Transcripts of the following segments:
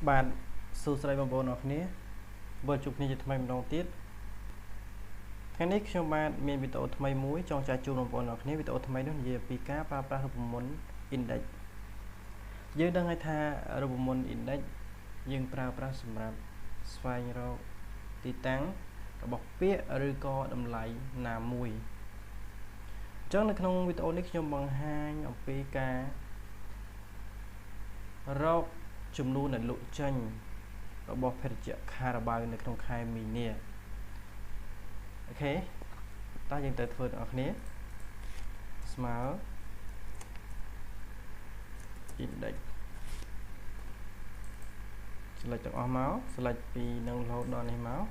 bạn số sợi bằng bốn ở kia vừa chụp như thay mình đầu tiết cái nick cho bạn miền video thay muối trong trái chuông bằng bốn ở kia video thay nó về pika pra hợp muốn index dưới đang hay tha hợp muốn index nhưng pra sầm rạp xoay rau tí táng bọc pía rư co đầm lại là mùi trong này không video nick cho bằng hai ở pika rau chùm nu là lộ tranh bọc phê chợ Carabaoในក្នុងខែមីនាអូខេតោះយើងទៅធ្វើទាំងអស់គ្នាស្មើ index select ទាំងអស់មក select ពីនឹងរហូតដល់នេះមក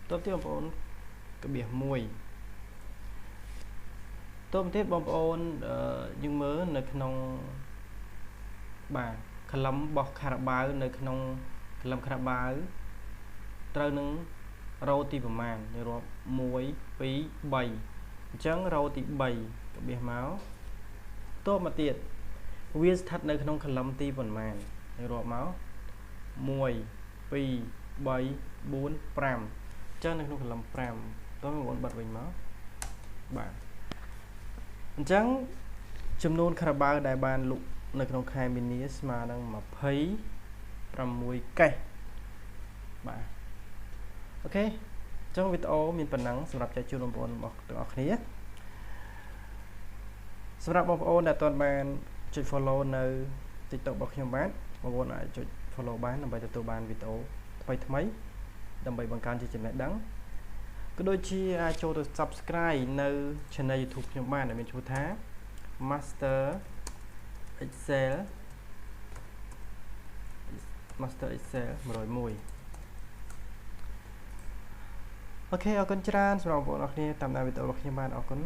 តទៅទៀតបងប្អូនកាបៀស1តទៅទៀតបងប្អូនយើងមើលនៅក្នុងបាទ column របស់ Carabao នៅក្នុង column Carabao ត្រូវនឹង row ទីប្រមាណយើងរាប់1 2 3អញ្ចឹង row ទី3កាបៀសមកតទៅមកទៀតវាស្ថិតនៅក្នុង column ទីប៉ុន្មានយើងរាប់មក1 2 3 4 5អញ្ចឹងនៅក្នុង column 5តើបងប្អូនបិទវិញមកបាទអញ្ចឹងចំនួន Carabao ដែលបានលុបនៅក្នុងខែមីនាស្មើនឹង26កេសបាទអូខេអញ្ចឹងវីដេអូមានប៉ុណ្ណឹងសម្រាប់ចែកជូនបងប្អូនរបស់ទាំងអស់គ្នាសម្រាប់បងប្អូនដែលអត់បានចុច follow នៅ TikTok របស់ខ្ញុំបាទបងប្អូនអាចចុច follow បានដើម្បីទទួលបានវីដេអូថ្មីដើម្បីបង្កើនជាចំណេះដឹងក៏ដូចជាអាចចូលទៅ subscribe នៅ channel YouTube ខ្ញុំបានដែលមានឈ្មោះថា Master Excel 101អូខេអរគុណច្រើនសម្រាប់បងប្អូនអរគ្នាតាមដានវីដេអូរបស់ខ្ញុំបានអរគុណ